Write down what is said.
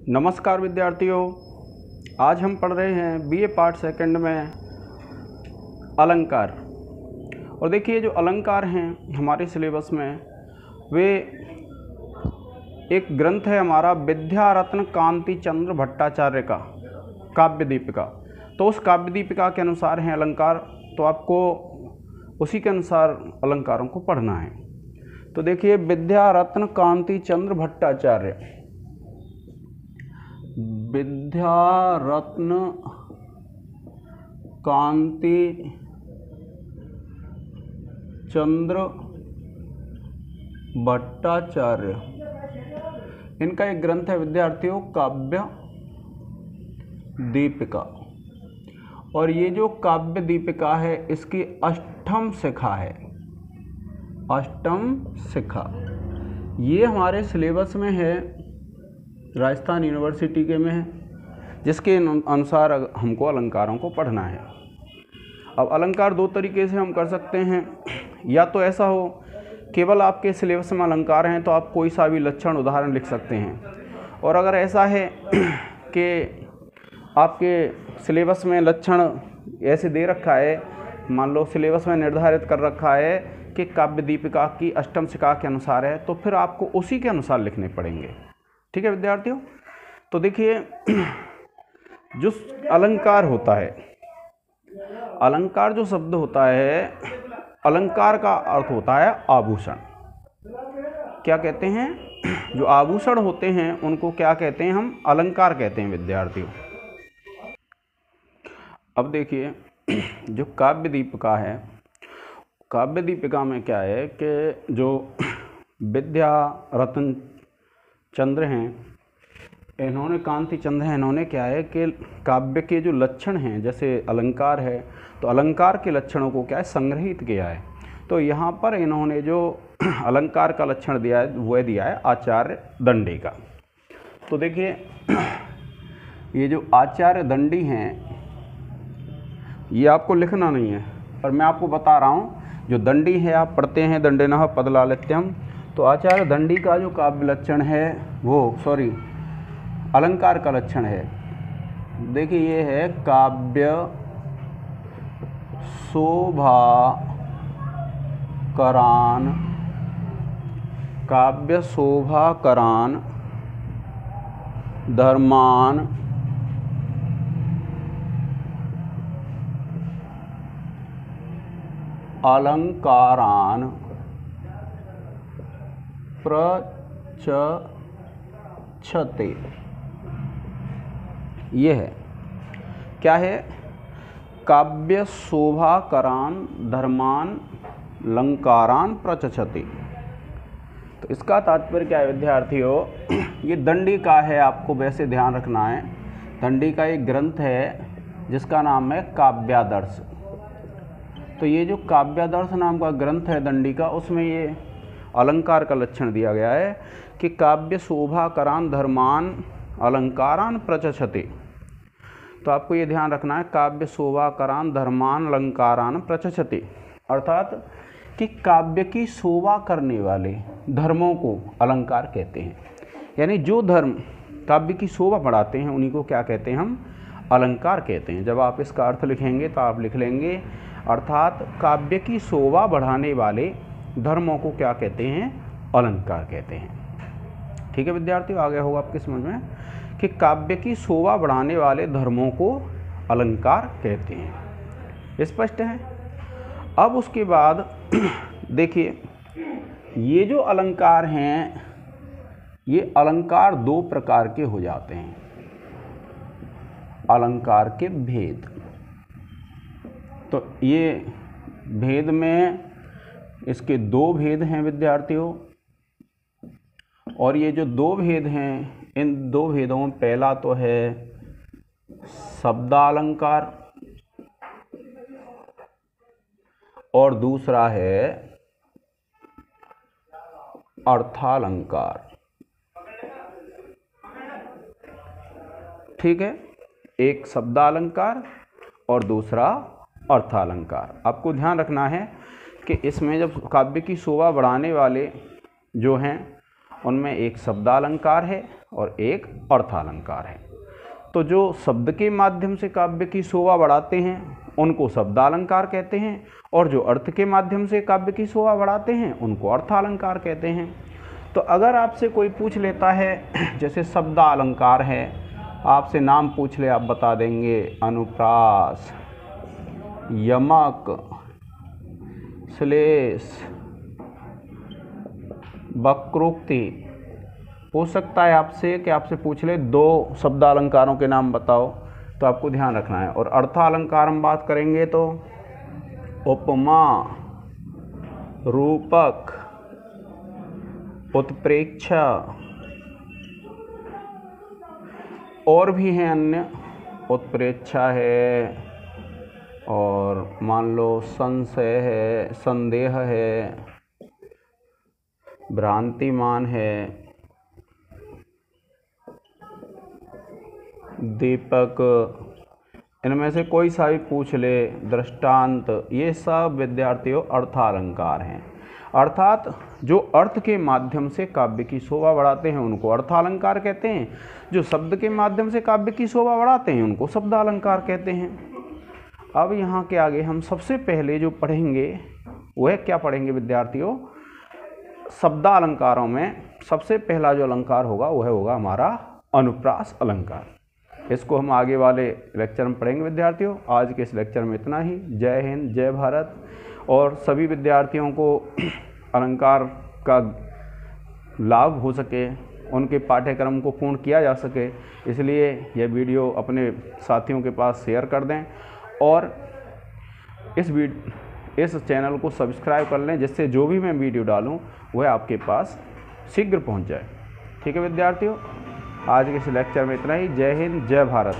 नमस्कार विद्यार्थियों, आज हम पढ़ रहे हैं बीए पार्ट सेकंड में अलंकार। और देखिए, जो अलंकार हैं हमारे सिलेबस में, वे एक ग्रंथ है हमारा विद्यारत्न कांति चंद्र भट्टाचार्य का काव्य दीपिका। तो उस काव्य दीपिका के अनुसार हैं अलंकार, तो आपको उसी के अनुसार अलंकारों को पढ़ना है। तो देखिए, विद्यारत्न कांति चंद्र भट्टाचार्य, विद्यारत्न कांति चंद्र भट्टाचार्य, इनका एक ग्रंथ है विद्यार्थियों काव्य दीपिका। और ये जो काव्य दीपिका है इसकी अष्टम शिखा है, अष्टम शिखा। ये हमारे सिलेबस में है, राजस्थान यूनिवर्सिटी के में है, जिसके अनुसार हमको अलंकारों को पढ़ना है। अब अलंकार दो तरीके से हम कर सकते हैं। या तो ऐसा हो केवल आपके सिलेबस में अलंकार हैं तो आप कोई सा भी लक्षण उदाहरण लिख सकते हैं। और अगर ऐसा है कि आपके सिलेबस में लक्षण ऐसे दे रखा है, मान लो सिलेबस में निर्धारित कर रखा है कि काव्य दीपिका की अष्टम शिखा के अनुसार है, तो फिर आपको उसी के अनुसार लिखने पड़ेंगे। ठीक है विद्यार्थियों। तो देखिए, जो अलंकार होता है, अलंकार जो शब्द होता है, अलंकार का अर्थ होता है आभूषण। क्या कहते हैं? जो आभूषण होते हैं उनको क्या कहते हैं? हम अलंकार कहते हैं विद्यार्थियों। अब देखिए, जो काव्य दीपिका है, काव्य दीपिका में क्या है कि जो विद्यारत्न चंद्र हैं, इन्होंने कांति चंद्र हैं, इन्होंने क्या है कि काव्य के जो लक्षण हैं, जैसे अलंकार है तो अलंकार के लक्षणों को क्या है संग्रहित किया है। तो यहाँ पर इन्होंने जो अलंकार का लक्षण दिया है वह दिया है आचार्य दंडी का। तो देखिए, ये जो आचार्य दंडी हैं, ये आपको लिखना नहीं है, पर मैं आपको बता रहा हूँ। जो दंडी है आप पढ़ते हैं दंडिनः पदलालित्यम। तो आचार्य दंडी का जो काव्य लक्षण है अलंकार का लक्षण है, देखिए ये है काव्य शोभाकरान, काव्य शोभाकरान धर्मान अलंकारान प्रचक्षते। ये है, क्या है? काव्य शोभाकरान धर्मान अलंकारान प्रचक्षते। तो इसका तात्पर्य क्या है विद्यार्थियों? ये दंडी का है, आपको वैसे ध्यान रखना है। दंडी का एक ग्रंथ है जिसका नाम है काव्यादर्श। तो ये जो काव्यादर्श नाम का ग्रंथ है दंडी का, उसमें ये अलंकार का लक्षण दिया गया है कि काव्य शोभाकरान धर्मान अलंकारान प्रचक्षते। तो आपको ये ध्यान रखना है, काव्य शोभाकरान धर्मान अलंकारान प्रचक्षते, अर्थात कि काव्य की शोभा करने वाले धर्मों को अलंकार कहते हैं। यानी जो धर्म काव्य की शोभा बढ़ाते हैं उन्हीं को क्या कहते हैं? हम अलंकार कहते हैं। जब आप इसका अर्थ लिखेंगे तो आप लिख लेंगे, अर्थात काव्य की शोभा बढ़ाने वाले धर्मों को क्या कहते हैं? अलंकार कहते हैं। ठीक है विद्यार्थियों, आ गया होगा आपके समझ में कि काव्य की शोभा बढ़ाने वाले धर्मों को अलंकार कहते हैं। स्पष्ट है? अब उसके बाद देखिए, ये जो अलंकार हैं, ये अलंकार दो प्रकार के हो जाते हैं। अलंकार के भेद। तो ये भेद में इसके दो भेद हैं विद्यार्थियों। और ये जो दो भेद हैं, इन दो भेदों में पहला तो है शब्दालंकार और दूसरा है अर्थालंकार। ठीक है, एक शब्दालंकार और दूसरा अर्थालंकार। आपको ध्यान रखना है कि इसमें जब काव्य की शोभा बढ़ाने वाले जो हैं उनमें एक शब्दालंकार है और एक अर्थालंकार है। तो जो शब्द के माध्यम से काव्य की शोभा बढ़ाते हैं उनको शब्दालंकार कहते हैं, और जो अर्थ के माध्यम से काव्य की शोभा बढ़ाते हैं उनको अर्थालंकार कहते हैं। तो अगर आपसे कोई पूछ लेता है, जैसे शब्दालंकार है, आपसे नाम पूछ ले, आप बता देंगे अनुप्रास, यमक, श्लेष, वक्रोक्ति। पूछ सकता है आपसे कि आपसे पूछ ले 2 शब्दालंकारों के नाम बताओ, तो आपको ध्यान रखना है। और अर्थालंकार हम बात करेंगे तो उपमा, रूपक, उत्प्रेक्षा, और भी हैं अन्य, उत्प्रेक्षा है, और मान लो संशय है, संदेह है, भ्रांतिमान है, दीपक, इनमें से कोई सा भी पूछ ले, दृष्टांत, ये सब विद्यार्थियों अर्थालंकार हैं। अर्थात जो अर्थ के माध्यम से काव्य की शोभा बढ़ाते हैं उनको अर्थालंकार कहते हैं, जो शब्द के माध्यम से काव्य की शोभा बढ़ाते हैं उनको शब्दालंकार कहते हैं। अब यहाँ के आगे हम सबसे पहले जो पढ़ेंगे वह क्या पढ़ेंगे विद्यार्थियों, शब्दालंकारों में सबसे पहला जो अलंकार होगा वह होगा हमारा अनुप्रास अलंकार। इसको हम आगे वाले लेक्चर में पढ़ेंगे विद्यार्थियों। आज के इस लेक्चर में इतना ही। जय हिंद, जय भारत। और सभी विद्यार्थियों को अलंकार का लाभ हो सके, उनके पाठ्यक्रम को पूर्ण किया जा सके, इसलिए यह वीडियो अपने साथियों के पास शेयर कर दें और इस चैनल को सब्सक्राइब कर लें, जिससे जो भी मैं वीडियो डालूं वह आपके पास शीघ्र पहुंच जाए। ठीक है विद्यार्थियों, आज के इस लेक्चर में इतना ही। जय हिंद, जय भारत।